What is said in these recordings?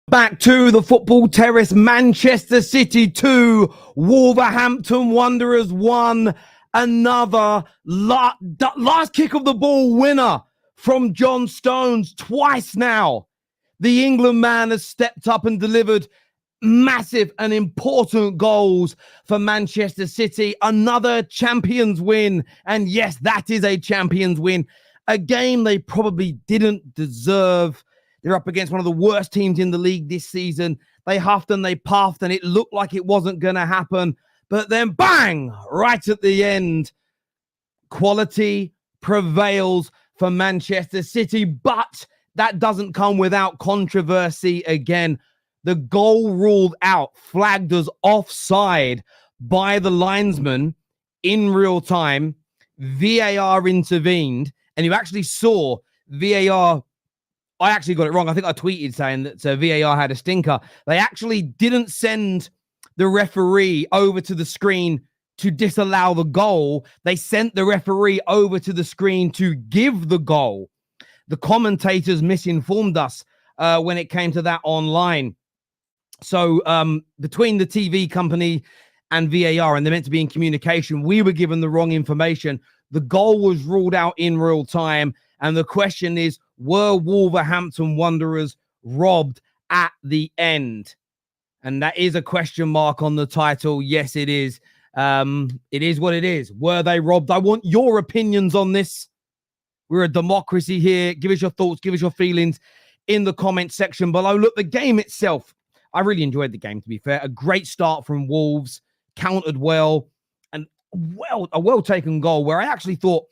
Back to the football terrace, Manchester City 2, Wolverhampton Wanderers 1. Another last kick of the ball winner from John Stones twice now. The England man has stepped up and delivered massive and important goals for Manchester City. Another Champions win. And yes, that is a Champions win. A game they probably didn't deserve. They're up against one of the worst teams in the league this season. They huffed and they puffed, and it looked like it wasn't going to happen. But then, bang, right at the end, quality prevails for Manchester City. But that doesn't come without controversy again. The goal ruled out, flagged as offside by the linesman in real time. VAR intervened, and you actually saw VAR. I actually got it wrong. I think I tweeted saying that VAR had a stinker. They actually didn't send the referee over to the screen to disallow the goal. They sent the referee over to the screen to give the goal. The commentators misinformed us when it came to that online. So between the TV company and VAR, and they're meant to be in communication, we were given the wrong information. The goal was ruled out in real time. And the question is, were Wolverhampton Wanderers robbed at the end? And that is a question mark on the title. Yes, it is. It is what it is. Were they robbed? I want your opinions on this. We're a democracy here. Give us your thoughts. Give us your feelings in the comment section below. Look, the game itself, I really enjoyed the game, to be fair. A great start from Wolves, countered well, and a well-taken goal where I actually thought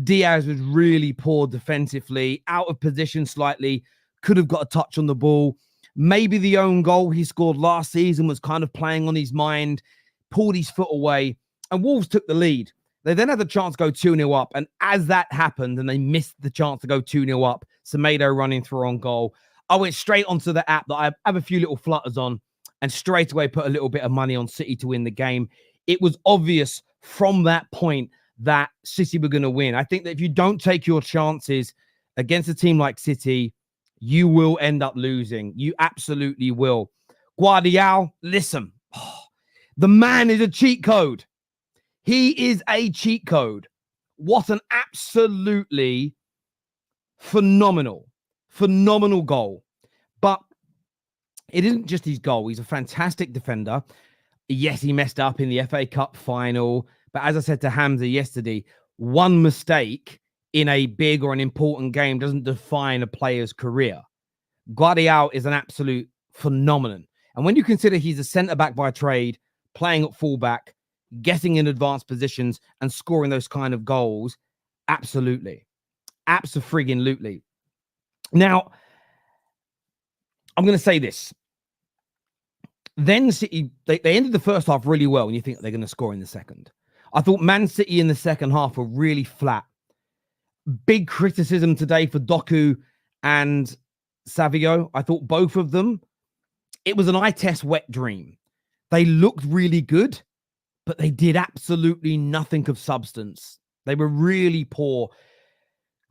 Diaz was really poor defensively, out of position slightly, could have got a touch on the ball. Maybe the own goal he scored last season was kind of playing on his mind, pulled his foot away, and Wolves took the lead. They then had the chance to go 2-0 up, and as that happened, and they missed the chance to go 2-0 up, Semedo running through on goal, I went straight onto the app that I have a few little flutters on, and straight away put a little bit of money on City to win the game. It was obvious from that point that City were going to win. I think that if you don't take your chances against a team like City, you will end up losing. You absolutely will. Guardiola, listen, the man is a cheat code. He is a cheat code. What an absolutely phenomenal goal. But it isn't just his goal. He's a fantastic defender. Yes, he messed up in the FA Cup final. But as I said to Hamza yesterday, one mistake in a big or an important game doesn't define a player's career. Guardiola is an absolute phenomenon. And when you consider he's a centre-back by trade, playing at full-back, getting in advanced positions and scoring those kind of goals, absolutely. Abso-friggin-lutely. Now, I'm going to say this. Then City, they ended the first half really well, and you think they're going to score in the second. I thought Man City in the second half were really flat. Big criticism today for Doku and Savio. I thought both of them, it was an eye test wet dream. They looked really good, but they did absolutely nothing of substance. They were really poor.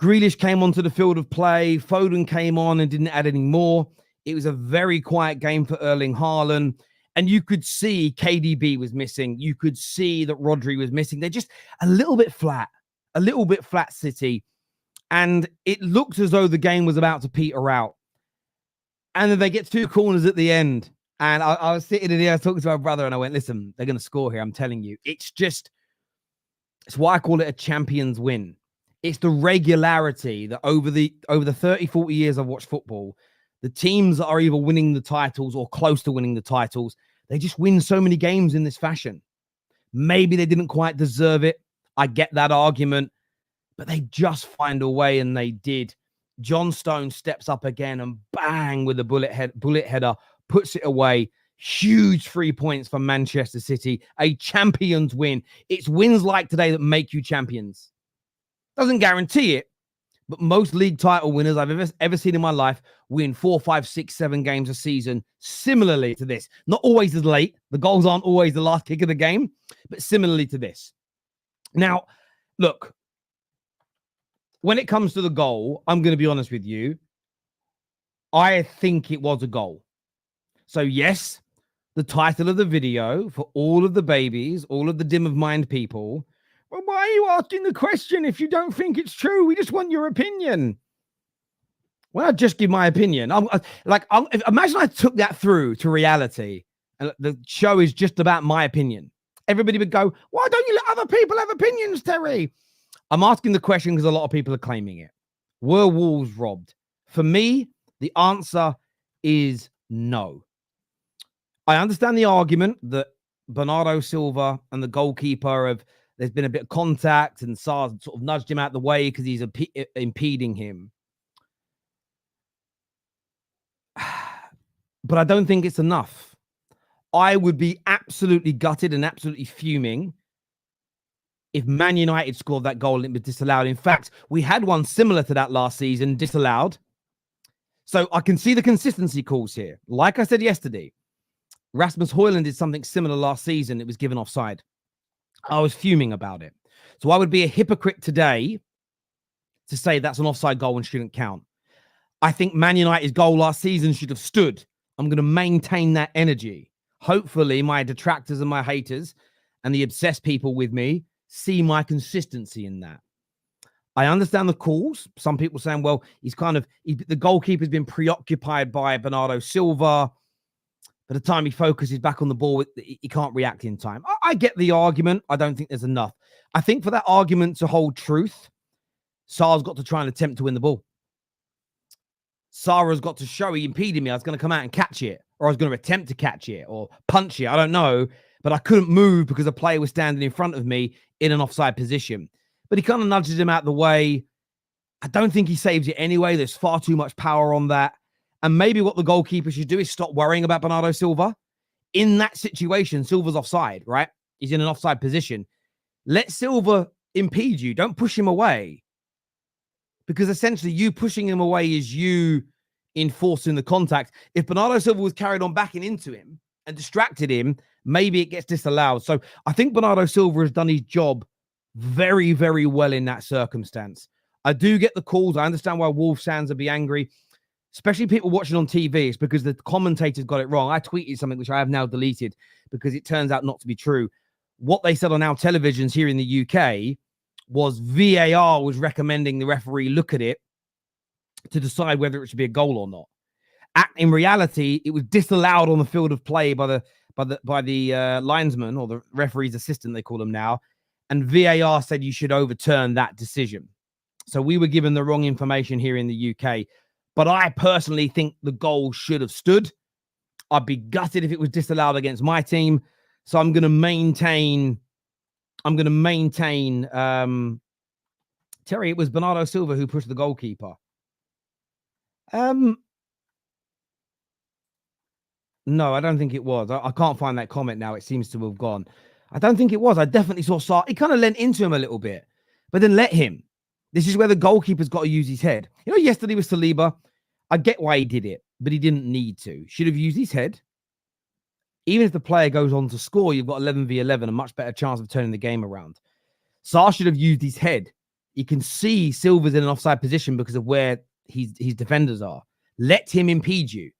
Grealish came onto the field of play. Foden came on and didn't add any more. It was a very quiet game for Erling Haaland. And you could see KDB was missing. You could see that Rodri was missing. They're just a little bit flat City. And it looked as though the game was about to peter out. And then they get two corners at the end. And I was sitting in here, I was talking to my brother, and I went, listen, they're going to score here. I'm telling you. It's why I call it a champions win. It's the regularity that over the 30, 40 years I've watched football, the teams that are either winning the titles or close to winning the titles, they just win so many games in this fashion. Maybe they didn't quite deserve it. I get that argument, but they just find a way, and they did. John Stones steps up again and bang with a bullet header, puts it away. Huge 3 points for Manchester City. A champions win. It's wins like today that make you champions. Doesn't guarantee it, but most league title winners I've ever seen in my life win 4, 5, 6, 7 games a season similarly to this. Not always as late. The goals aren't always the last kick of the game, but similarly to this. Now, look, when it comes to the goal, I'm going to be honest with you. I think it was a goal. So yes, the title of the video for all of the babies, all of the dim of mind people, well, why are you asking the question if you don't think it's true? We just want your opinion. Well, I'll just give my opinion. Imagine I took that through to reality and the show is just about my opinion. Everybody would go, why don't you let other people have opinions, Terry? I'm asking the question because a lot of people are claiming it. Were Wolves robbed? For me, the answer is no. I understand the argument that Bernardo Silva and the goalkeeper there's been a bit of contact and Sarr sort of nudged him out the way because he's impeding him. But I don't think it's enough. I would be absolutely gutted and absolutely fuming if Man United scored that goal and it was disallowed. In fact, we had one similar to that last season, disallowed. So I can see the consistency calls here. Like I said yesterday, Rasmus Højlund did something similar last season. It was given offside. I was fuming about it. So I would be a hypocrite today to say that's an offside goal and shouldn't count. I think Man United's goal last season should have stood. I'm going to maintain that energy. Hopefully my detractors and my haters and the obsessed people with me see my consistency in that. I understand the calls. Some people saying, well, the goalkeeper's been preoccupied by Bernardo Silva. By the time he focuses back on the ball, he can't react in time. I get the argument. I don't think there's enough. I think for that argument to hold truth, Sarr's got to try and attempt to win the ball. Sarr's got to show he impeded me. I was going to come out and catch it, or I was going to attempt to catch it or punch it. I don't know, but I couldn't move because a player was standing in front of me in an offside position. But he kind of nudges him out the way. I don't think he saves it anyway. There's far too much power on that. And maybe what the goalkeeper should do is stop worrying about Bernardo Silva. In that situation, Silva's offside, right? He's in an offside position. Let Silva impede you. Don't push him away. Because essentially you pushing him away is you enforcing the contact. If Bernardo Silva was carried on backing into him and distracted him, maybe it gets disallowed. So I think Bernardo Silva has done his job very, very well in that circumstance. I do get the calls. I understand why Wolves fans would be angry, especially people watching on TV. It's because the commentators got it wrong. I tweeted something which I have now deleted because it turns out not to be true. What they said on our televisions here in the UK was VAR was recommending the referee look at it to decide whether it should be a goal or not. In reality, it was disallowed on the field of play by the linesman, or the referee's assistant, they call him now. And VAR said you should overturn that decision. So we were given the wrong information here in the UK. But I personally think the goal should have stood. I'd be gutted if it was disallowed against my team. So I'm going to maintain. Terry, it was Bernardo Silva who pushed the goalkeeper. No, I don't think it was. I can't find that comment now. It seems to have gone. I don't think it was. I definitely saw Sarr. He kind of leant into him a little bit, but then let him. This is where the goalkeeper's got to use his head. You know, yesterday with Saliba, I get why he did it, but he didn't need to. Should have used his head. Even if the player goes on to score, you've got 11v11, a much better chance of turning the game around. Sarr should have used his head. You can see Silva's in an offside position because of where his defenders are. Let him impede you.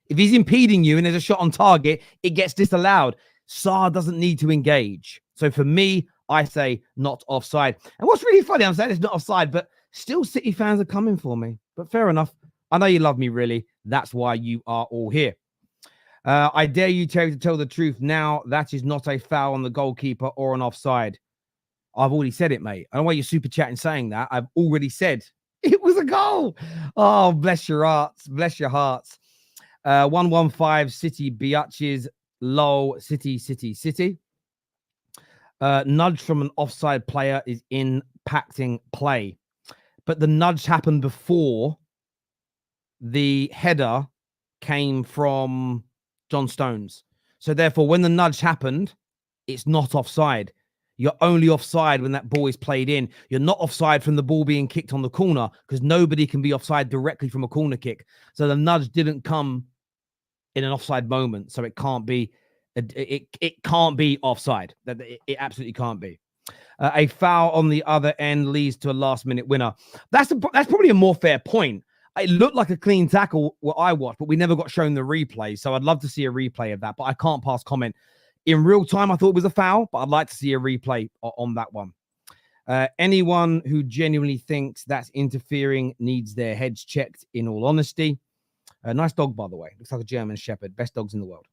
If he's impeding you and there's a shot on target, it gets disallowed. Sarr doesn't need to engage. So for me, I say not offside. And what's really funny, I'm saying it's not offside, but still City fans are coming for me. But fair enough. I know you love me, really. That's why you are all here. I dare you, Terry, to tell the truth now. That is not a foul on the goalkeeper or an offside. I've already said it, mate. I don't know why you're super chatting saying that. I've already said it was a goal. Oh, bless your hearts. Bless your hearts. 115 City Biatches. Low City. Nudge from an offside player is impacting play. But the nudge happened before the header came from John Stones. So therefore, when the nudge happened, it's not offside. You're only offside when that ball is played in. You're not offside from the ball being kicked on the corner because nobody can be offside directly from a corner kick. So the nudge didn't come in an offside moment. So it can't be, it can't be offside. It absolutely can't be. A foul on the other end leads to a last minute winner. That's probably a more fair point. It looked like a clean tackle what I watched, but we never got shown the replay. So I'd love to see a replay of that, but I can't pass comment. In real time, I thought it was a foul, but I'd like to see a replay on that one. Anyone who genuinely thinks that's interfering needs their heads checked, in all honesty. Nice dog, by the way. Looks like a German Shepherd. Best dogs in the world.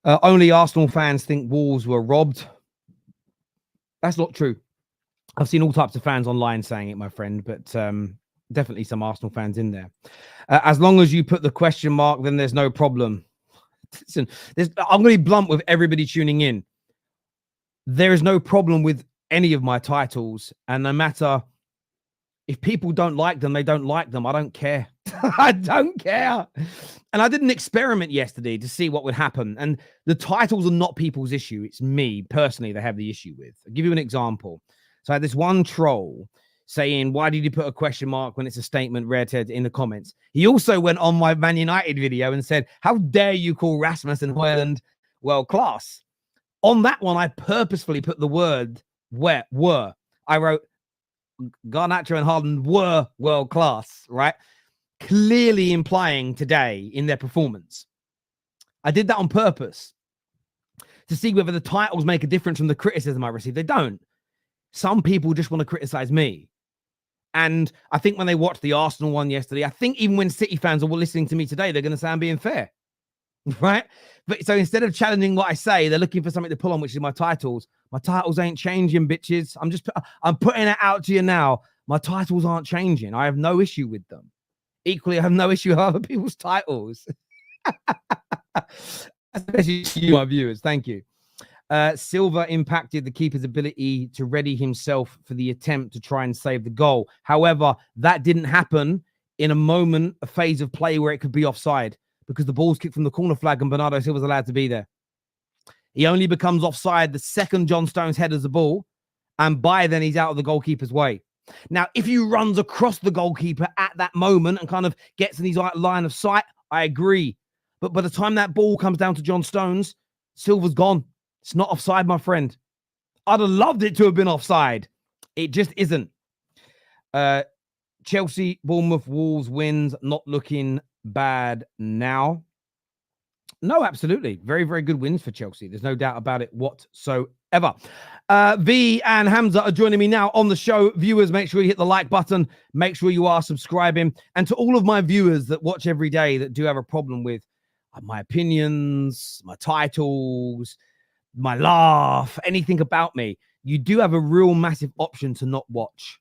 Only Arsenal fans think Wolves were robbed. That's not true. I've seen all types of fans online saying it, my friend, but definitely some Arsenal fans in there. As long as you put the question mark, then there's no problem. Listen, I'm going to be blunt with everybody tuning in. There is no problem with any of my titles, and no matter if people don't like them, they don't like them. I don't care. I don't care. And I did an experiment yesterday to see what would happen. And the titles are not people's issue. It's me personally they have the issue with. I'll give you an example. So I had this one troll saying, why did you put a question mark when it's a statement, Rare Ted, in the comments? He also went on my Man United video and said, how dare you call Rasmus and Højlund world class? On that one, I purposefully put the word were. I wrote, Garnacho and Haaland were world class, right? Clearly implying today in their performance. I did that on purpose to see whether the titles make a difference from the criticism I receive. They don't. Some people just want to criticize me. And I think when they watched the Arsenal one yesterday, I think even when City fans are listening to me today, they're going to say I'm being fair, right? But so instead of challenging what I say, they're looking for something to pull on, which is my titles. My titles ain't changing, bitches. I'm putting it out to you now. My titles aren't changing. I have no issue with them. Equally, I have no issue with other people's titles. Especially you, my viewers. Thank you. Silva impacted the keeper's ability to ready himself for the attempt to try and save the goal. However, that didn't happen in a phase of play where it could be offside because the ball's kicked from the corner flag and Bernardo Silva's allowed to be there. He only becomes offside the second John Stones headers the ball, and by then he's out of the goalkeeper's way. Now, if he runs across the goalkeeper at that moment and kind of gets in his line of sight, I agree. But by the time that ball comes down to John Stones, Silva's gone. It's not offside, my friend. I'd have loved it to have been offside. It just isn't. Chelsea, Bournemouth, Wolves wins. Not looking bad now. No, absolutely. Very, very good wins for Chelsea. There's no doubt about it whatsoever. V and Hamza are joining me now on the show. Viewers, make sure you hit the like button. Make sure you are subscribing. And to all of my viewers that watch every day that do have a problem with my opinions, my titles, my laugh, anything about me, you do have a real massive option to not watch.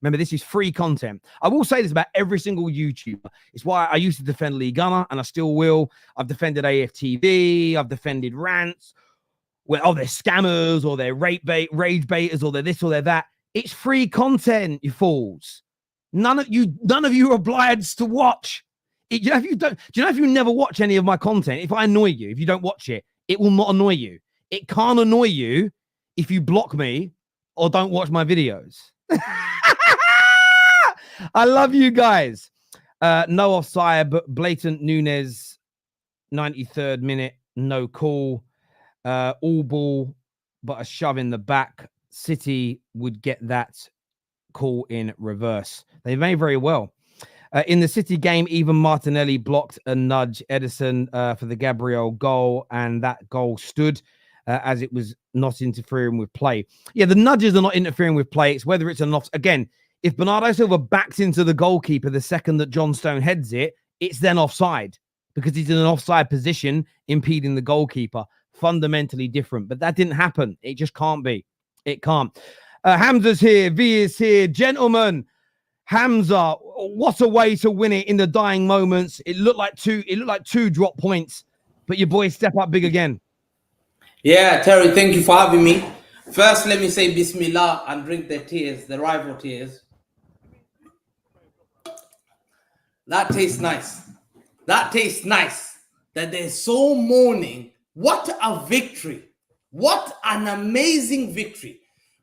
Remember, this is free content. I will say this about every single YouTuber. It's why I used to defend Lee Gunner, and I still will. I've defended AFTV. I've defended rants. Well, they're scammers, or they're rage baiters, or they're this, or they're that. It's free content, you fools. None of you are obliged to watch. Do you know if you never watch any of my content, if I annoy you, if you don't watch it, it will not annoy you. It can't annoy you if you block me or don't watch my videos. I love you guys. No offside, but blatant Nunes, 93rd minute, no call. All ball, but a shove in the back. City would get that call in reverse. They may very well. In the City game, even Martinelli blocked a nudge Edison for the Gabriel goal, and that goal stood as it was not interfering with play. Yeah, the nudges are not interfering with play. It's whether it's an off. Again, if Bernardo Silva backs into the goalkeeper the second that John Stone heads it, it's then offside because he's in an offside position impeding the goalkeeper. Fundamentally different, but that didn't happen. It just can't be. It can't. Hamza's here. V is here. Gentlemen, Hamza, what a way to win it in the dying moments. It looked like two drop points, but your boys step up big again. Yeah, Terry, thank you for having me. First, let me say Bismillah and drink the tears, the rival tears. That tastes nice. That tastes nice. That they're so mourning. What a victory. What an amazing victory.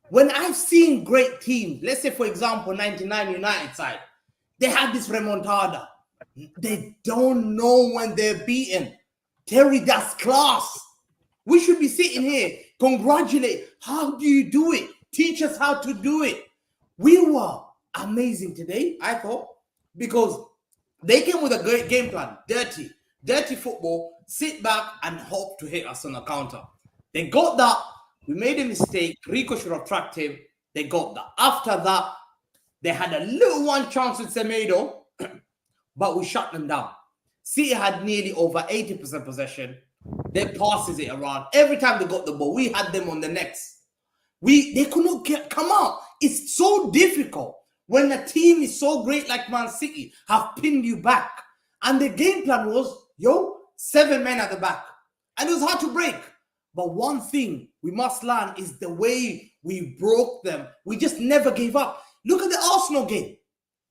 When I've seen great teams, let's say, for example, 99 United side, they have this remontada. They don't know when they're beaten. Terry, that's class. We should be sitting here, congratulate. How do you do it? Teach us how to do it. We were amazing today, I thought. because they came with a great game plan, dirty football, sit back and hope to hit us on a counter. They got that. We made a mistake. Rico should have tracked him. They got that. After that, they had a little one chance with Semedo, but we shut them down. City had nearly over 80% possession. They passes it around. Every time they got the ball, we had them on the necks. They could not come out. It's so difficult when a team is so great like Man City have pinned you back. And the game plan was, 7 men at the back. And it was hard to break. But one thing we must learn is the way we broke them. We just never gave up. Look at the Arsenal game.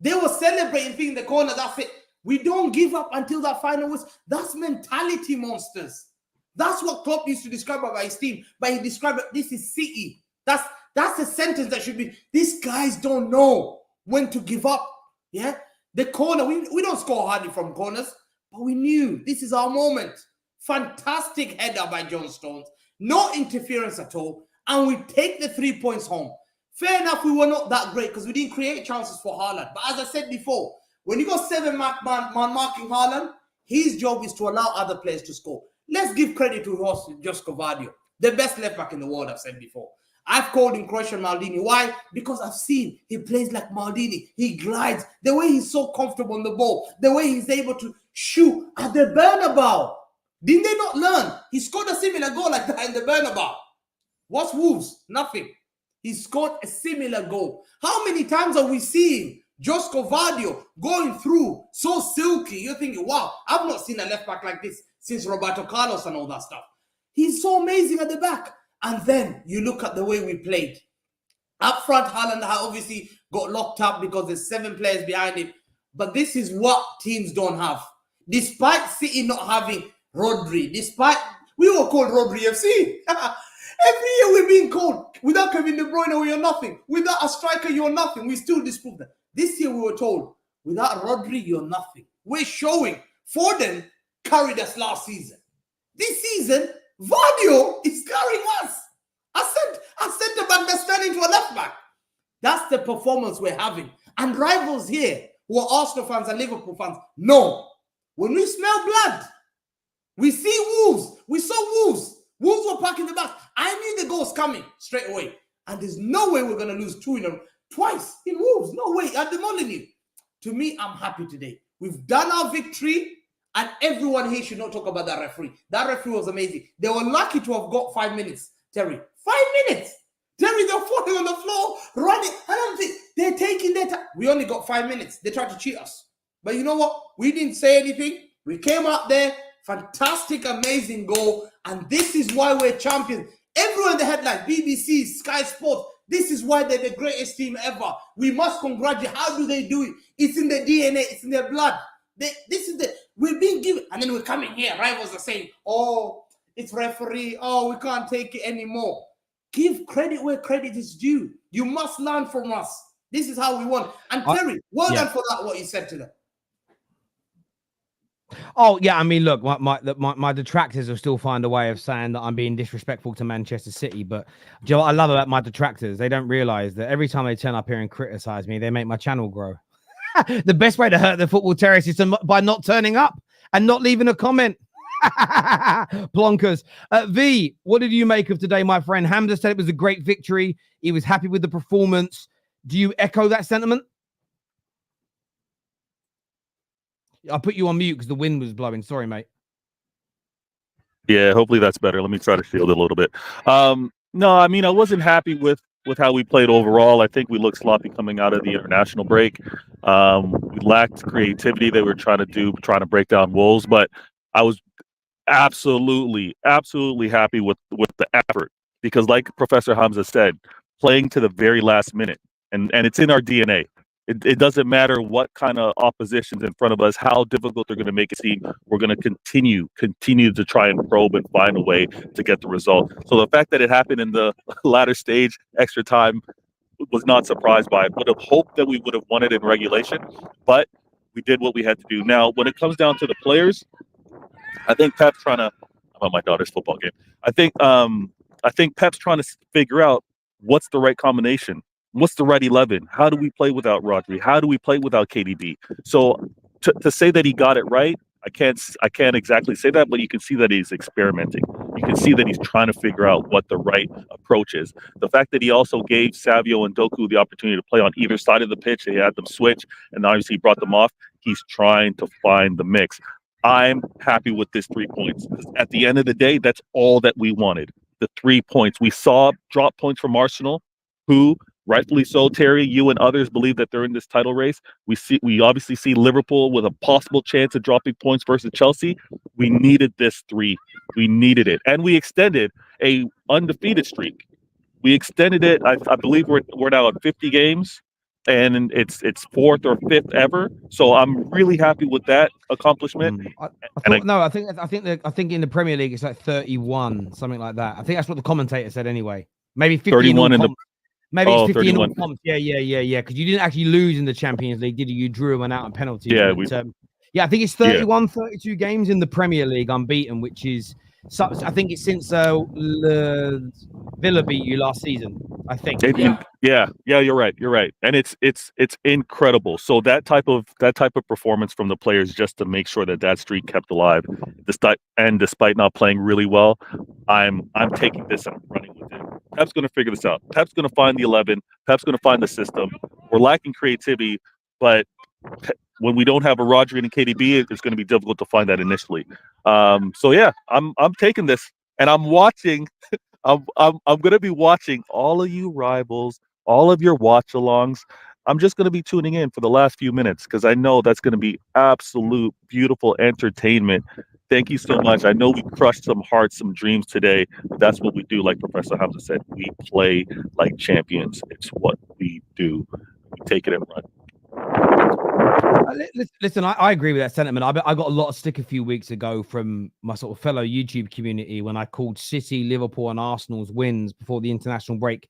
They were celebrating being in the corner. That's it. We don't give up until that final whistle. That's mentality monsters. That's what Klopp used to describe about his team. But he described it, this is City. That's a sentence that should be, these guys don't know when to give up. Yeah? The corner, we don't score hardly from corners, but we knew this is our moment. Fantastic header by John Stones. No interference at all. And we take the 3 points home. Fair enough, we were not that great because we didn't create chances for Haaland. But as I said before, when you got 7 man marking Haaland, his job is to allow other players to score. Let's give credit to Josko Vardio, the best left back in the world, I've said before. I've called him Croatian Maldini. Why? Because I've seen he plays like Maldini. He glides. The way he's so comfortable on the ball. The way he's able to shoot at the Bernabeu. Didn't they not learn? He scored a similar goal like that in the Bernabeu. What's Wolves? Nothing. He scored a similar goal. How many times are we seeing Josko Vardio going through so silky? You're thinking, wow, I've not seen a left back like this since Roberto Carlos and all that stuff. He's so amazing at the back. And then you look at the way we played. Up front, Haaland obviously got locked up because there's 7 players behind him. But this is what teams don't have. Despite City not having Rodri, we were called Rodri FC. Every year we're being called, without Kevin De Bruyne, you're nothing. Without a striker, you're nothing. We still disprove that. This year we were told, without Rodri, you're nothing. We're showing. Foden carried us last season. This season, Vardio is carrying us. A centre back that's turned into a left back. That's the performance we're having. And rivals here, who are Arsenal fans and Liverpool fans, know. When we smell blood, we see Wolves. We saw Wolves. Wolves were parking the back. I knew the goal's coming straight away. And there's no way we're going to lose twice in Wolves. No way. I'm demolishing you. To me, I'm happy today. We've done our victory. And everyone here should not talk about that referee. That referee was amazing. They were lucky to have got 5 minutes. Terry, 5 minutes. Terry, they're falling on the floor, running. I don't think they're taking their time. We only got 5 minutes. They tried to cheat us. But you know what? We didn't say anything. We came out there. Fantastic, amazing goal. And this is why we're champions. Everyone in the headlines, BBC, Sky Sports, this is why they're the greatest team ever. We must congratulate. How do they do it? It's in their DNA. It's in their blood. We're being given. And then we're coming here. Rivals are saying, oh, it's referee. Oh, we can't take it anymore. Give credit where credit is due. You must learn from us. This is how we want. And Terry, well done for that, what you said to them. Oh, yeah. I mean, look, my detractors will still find a way of saying that I'm being disrespectful to Manchester City. But do you know what I love about my detractors? They don't realize that every time they turn up here and criticize me, they make my channel grow. The best way to hurt the football terrace is by not turning up and not leaving a comment. Plonkers. V, what did you make of today, my friend? Hamza said it was a great victory. He was happy with the performance. Do you echo that sentiment? I'll put you on mute because the wind was blowing. Sorry, mate. Yeah, hopefully that's better. Let me try to shield it a little bit. No, I mean, I wasn't happy with how we played overall. I think we looked sloppy coming out of the international break. We lacked creativity they were trying to break down Wolves, but I was absolutely happy with the effort because, like Professor Hamza said, playing to the very last minute, and it's in our DNA. It doesn't matter what kind of opposition's in front of us, how difficult they're going to make it seem. We're going to continue to try and probe and find a way to get the result. So the fact that it happened in the latter stage, extra time, was not surprised by it. Would have hoped that we would have won it in regulation, but we did what we had to do. Now, when it comes down to the players, I think Pep's trying to. I'm at my daughter's football game. I think Pep's trying to figure out what's the right combination. what's the right 11? How do we play without Rodri? How do we play without KDB? So to say that he got it right, I can't exactly say that, but you can see that he's experimenting. You can see that he's trying to figure out what the right approach is. The fact that he also gave Savio and Doku the opportunity to play on either side of the pitch, he had them switch, and obviously he brought them off. He's trying to find the mix. I'm happy with this 3 points. At the end of the day, that's all that we wanted. The 3 points. We saw drop points from Arsenal, who rightfully so, Terry, you and others believe that they're in this title race. We obviously see Liverpool with a possible chance of dropping points versus Chelsea. We needed this 3. We needed it. And we extended a undefeated streak. We extended it. I believe we're now at 50 games, and it's 4th or 5th ever. So I'm really happy with that accomplishment. I think in the Premier League it's like 31, something like that. I think that's what the commentator said anyway. Maybe 50 31 in the Maybe it's 50 31. in all comps. Yeah. Because you didn't actually lose in the Champions League, did you? You drew one out on penalties. Yeah, I think it's 31, 32 games in the Premier League unbeaten, which is, I think it's since Villa beat you last season, I think. Yeah, you're right. And it's incredible. So that type of performance from the players, just to make sure that streak kept alive, despite not playing really well, I'm taking this and I'm running with it. Pep's going to figure this out. Pep's going to find the 11. Pep's going to find the system. We're lacking creativity, but when we don't have a Rodri and a KDB, it's going to be difficult to find that initially. So yeah, I'm taking this, and I'm watching. I'm going to be watching all of you rivals, all of your watch-alongs. I'm just going to be tuning in for the last few minutes because I know that's going to be absolute beautiful entertainment. Thank you so much. I know we crushed some hearts, some dreams today. But that's what we do. Like Professor Hamza said, we play like champions. It's what we do. We take it and run. Listen, I agree with that sentiment. I got a lot of stick a few weeks ago from my sort of fellow YouTube community when I called City, Liverpool, and Arsenal's wins before the international break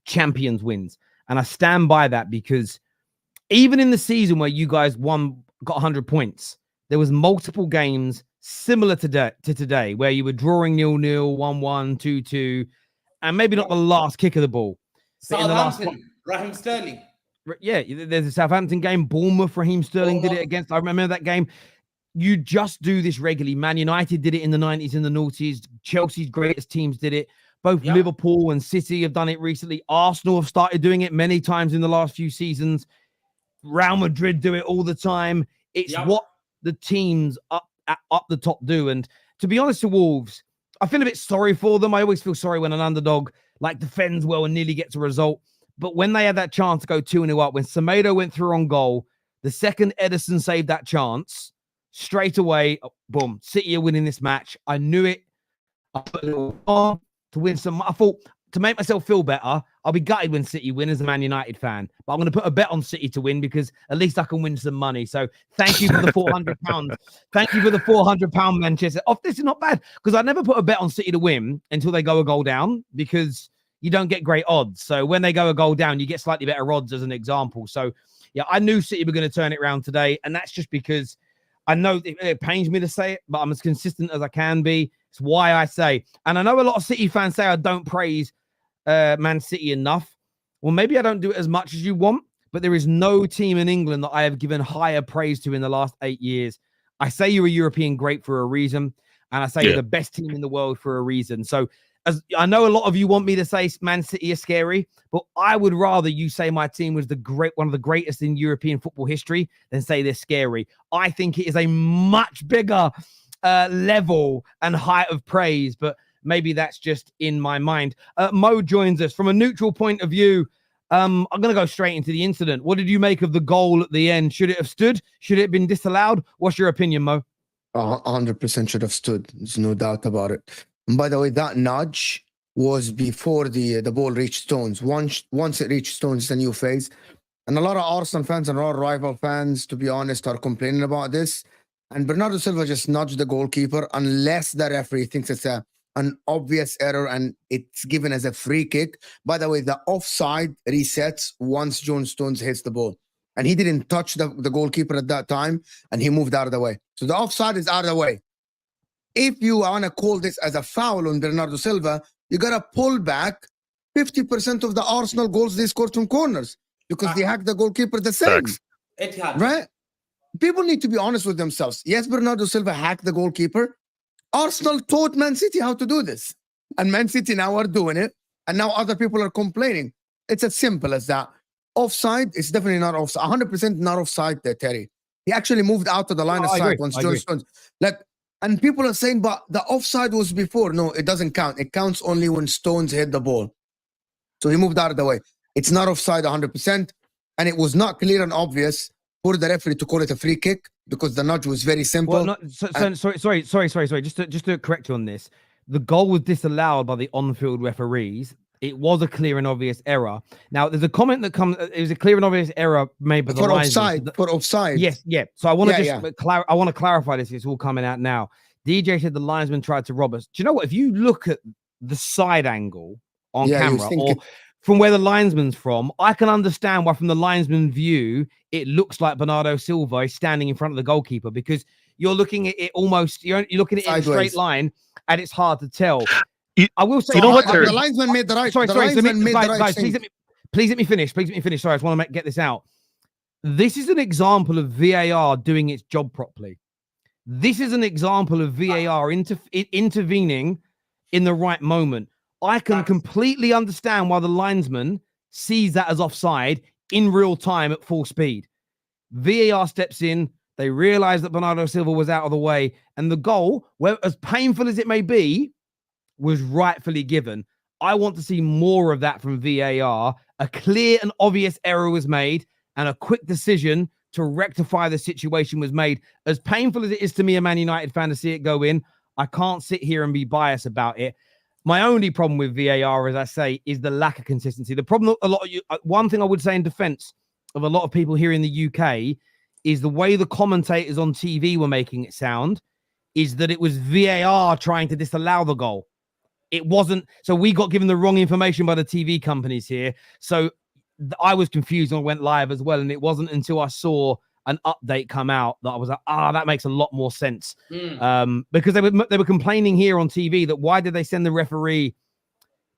champions wins. And I stand by that because even in the season where you guys got 100 points, there was multiple games similar to today where you were drawing 0-0, 1-1, 2-2, and maybe not the last kick of the ball. Southampton, Raheem Sterling. Yeah, there's a Southampton game. Bournemouth, Raheem Sterling did it against. I remember that game. You just do this regularly. Man United did it in the 90s and the noughties. Chelsea's greatest teams did it. Both Liverpool and City have done it recently. Arsenal have started doing it many times in the last few seasons. Real Madrid do it all the time. It's what the teams up the top do. And to be honest with Wolves, I feel a bit sorry for them. I always feel sorry when an underdog defends well and nearly gets a result. But when they had that chance to go 2-0 up, when Semedo went through on goal, the second Ederson saved that chance, straight away, boom, City are winning this match. I knew it. I put a little on to win some. I thought, to make myself feel better, I'll be gutted when City win as a Man United fan. But I'm going to put a bet on City to win because at least I can win some money. So thank you for the £400. Thank you for the £400, Manchester. This is not bad because I never put a bet on City to win until they go a goal down because you don't get great odds. So when they go a goal down, you get slightly better odds as an example. So yeah, I knew City were going to turn it around today. And that's just because I know it pains me to say it, but I'm as consistent as I can be. It's why I say, and I know a lot of City fans say I don't praise Man City enough. Well, maybe I don't do it as much as you want, but there is no team in England that I have given higher praise to in the last 8 years. I say you're a European great for a reason. And I say you're the best team in the world for a reason. So as I know a lot of you want me to say Man City is scary, but I would rather you say my team was one of the greatest in European football history than say they're scary. I think it is a much bigger level and height of praise, but maybe that's just in my mind. Mo joins us from a neutral point of view. I'm going to go straight into the incident. What did you make of the goal at the end? Should it have stood? Should it have been disallowed? What's your opinion, Mo? 100% should have stood. There's no doubt about it. And by the way, that nudge was before the ball reached Stones. Once it reached Stones, it's a new phase. And a lot of Arsenal fans and a lot of rival fans, to be honest, are complaining about this. And Bernardo Silva just nudged the goalkeeper unless the referee thinks it's an obvious error and it's given as a free kick. By the way, the offside resets once John Stones hits the ball. And he didn't touch the goalkeeper at that time, and he moved out of the way. So the offside is out of the way. If you want to call this as a foul on Bernardo Silva, you got to pull back 50% of the Arsenal goals they scored from corners because they hacked the goalkeeper the same. Facts. Right? People need to be honest with themselves. Yes, Bernardo Silva hacked the goalkeeper. Arsenal taught Man City how to do this. And Man City now are doing it. And now other people are complaining. It's as simple as that. Offside, it's definitely not offside. 100% not offside there, Terry. He actually moved out of the line of sight once John Stones. And people are saying, but the offside was before. No, it doesn't count. It counts only when Stones hit the ball. So he moved out of the way. It's not offside 100%. And it was not clear and obvious for the referee to call it a free kick because the nudge was very simple. Well, sorry. Just to correct you on this. The goal was disallowed by the on-field referees. It was a clear and obvious error. Now, there's a comment that comes. It was a clear and obvious error made by the linesman. For offside. Yes, yeah. So I want to I want to clarify this. It's all coming out now. DJ said the linesman tried to rob us. Do you know what? If you look at the side angle on camera or from where the linesman's from, I can understand why from the linesman view, it looks like Bernardo Silva is standing in front of the goalkeeper because you're looking at it almost, you're looking at it in a straight line and it's hard to tell. I will say, you know what? The linesman made the right. Please let me finish. Sorry, I just want to get this out. This is an example of VAR doing its job properly. This is an example of VAR intervening in the right moment. I can completely understand why the linesman sees that as offside in real time at full speed. VAR steps in. They realize that Bernardo Silva was out of the way, and the goal, well, as painful as it may be, was rightfully given. I want to see more of that from VAR. A clear and obvious error was made, and a quick decision to rectify the situation was made. As painful as it is to me, a Man United fan, to see it go in, I can't sit here and be biased about it. My only problem with VAR, as I say, is the lack of consistency. The problem, one thing I would say in defense of a lot of people here in the UK is the way the commentators on TV were making it sound is that it was VAR trying to disallow the goal. It wasn't. So we got given the wrong information by the TV companies here. So I was confused and went live as well. And it wasn't until I saw an update come out that I was like, that makes a lot more sense. Because they were complaining here on TV that why did they send the referee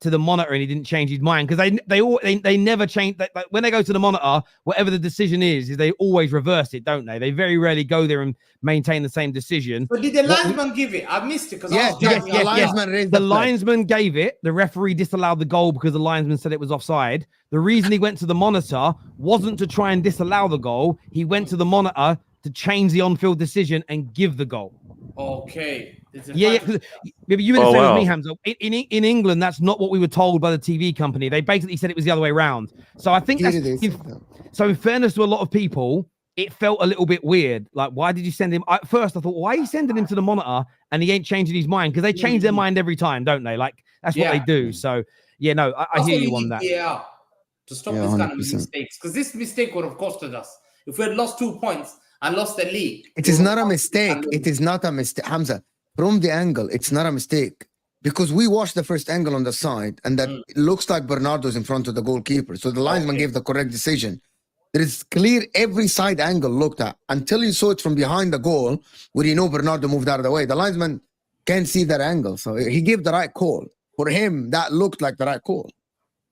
to the monitor and he didn't change his mind? Because they never change. Like when they go to the monitor, whatever the decision is they always reverse it, don't they? They very rarely go there and maintain the same decision. But did the linesman give it? I missed it because the linesman gave it. The referee disallowed the goal because the linesman said it was offside. The reason he went to the monitor wasn't to try and disallow the goal. He went to the monitor to change the on-field decision and give the goal. Okay. Yeah. You were the same as me, Hamza. In England, that's not what we were told by the TV company. They basically said it was the other way around. So I think so in fairness to a lot of people, it felt a little bit weird. Like, why did you send him? At first, I thought, why are you sending him to the monitor and he ain't changing his mind? Because they change their mind every time, don't they? Like, that's what they do. So, yeah, no, I hear you on that. Yeah, to stop this 100%. Kind of mistakes. Because this mistake would have costed us. If we had lost 2 points and lost the league. It is not a mistake. It is not a mistake. Hamza, from the angle, it's not a mistake. Because we watched the first angle on the side and that it looks like Bernardo's in front of the goalkeeper. So the linesman gave the correct decision. There is clear every side angle looked at until you saw it from behind the goal where you know Bernardo moved out of the way. The linesman can't see that angle. So he gave the right call. For him, that looked like the right call.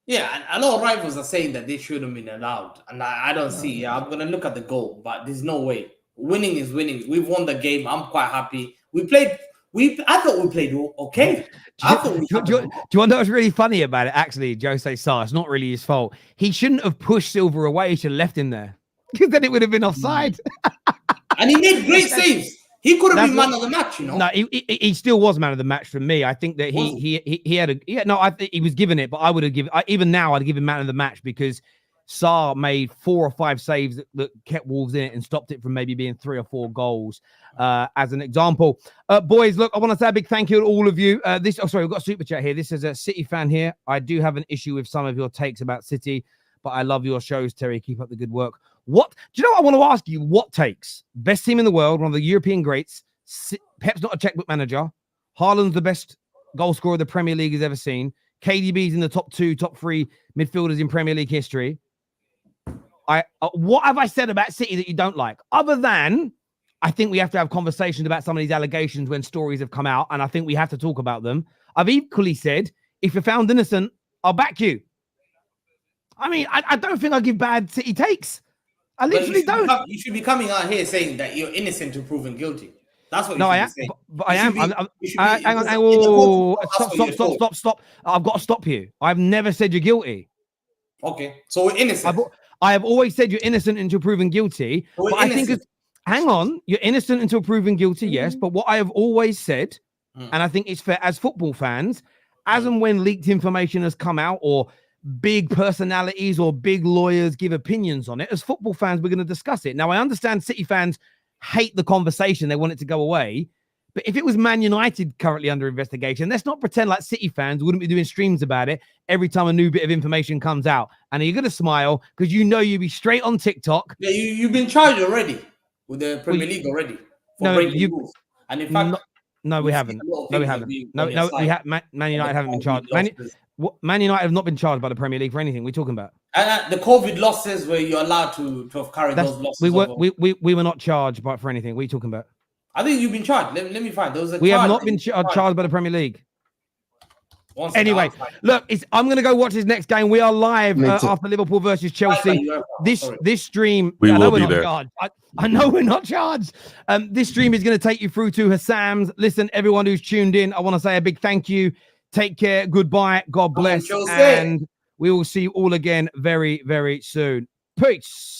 Yeah, and a lot of rivals are saying that they shouldn't have been allowed. And I don't see. I'm going to look at the goal, but there's no way. Winning is winning. We've won the game. I'm quite happy. I thought we played okay. Do you want to know what's really funny about it? Actually, Jose Sarr, it's not really his fault. He shouldn't have pushed Silva away. He should have left him there because then it would have been offside. And he made great saves. He could have been man of the match, you know. No, he still was man of the match for me. I think that he had he was given it, but I would have given even now I'd give him man of the match because Sarr made 4 or 5 saves that kept Wolves in it and stopped it from maybe being 3 or 4 goals, as an example. Boys, look, I want to say a big thank you to all of you. We've got a super chat here. This is a City fan here. I do have an issue with some of your takes about City, but I love your shows, Terry. Keep up the good work. What do you know? I want to ask you what takes best team in the world, one of the European greats. Pep's not a checkbook manager. Haaland's the best goal scorer the Premier League has ever seen. KDB's in the top 2, top 3 midfielders in Premier League history. What have I said about City that you don't like? Other than, I think we have to have conversations about some of these allegations when stories have come out, and I think we have to talk about them. I've equally said, if you're found innocent, I'll back you. I mean, I don't think I give bad City takes. I literally don't. You should be coming out here saying that you're innocent until proven guilty. That's what you No, should I be am. saying. But I am. Hang on. Stop. I've got to stop you. I've never said you're guilty. Okay, so we're innocent. I have always said you're innocent until proven guilty. We're But innocent. I think, hang on, you're innocent until proven guilty, yes. But what I have always said, and I think it's fair as football fans, as and when leaked information has come out or big personalities or big lawyers give opinions on it, as football fans, we're going to discuss it. Now, I understand City fans hate the conversation. They want it to go away. But if it was Man United currently under investigation, let's not pretend like City fans wouldn't be doing streams about it every time a new bit of information comes out. And you're going to smile because you know you'll be straight on TikTok. Yeah, you've been charged already with the Premier League already for breaking rules. And in fact, no, we haven't. No, we haven't. Man United haven't been charged. Man United have not been charged by the Premier League for anything. We're talking about the COVID losses where you're allowed to have carried those losses. We were not charged for anything. What are you talking about? I think you've been charged. Let me find. We have not been charged by the Premier League. Anyway, look, I'm going to go watch his next game. We are live after Liverpool versus Chelsea. This stream, we will be there. I know we're not charged. This stream is going to take you through to Hassam's. Listen, everyone who's tuned in, I want to say a big thank you. Take care. Goodbye. God bless. And we will see you all again very, very soon. Peace.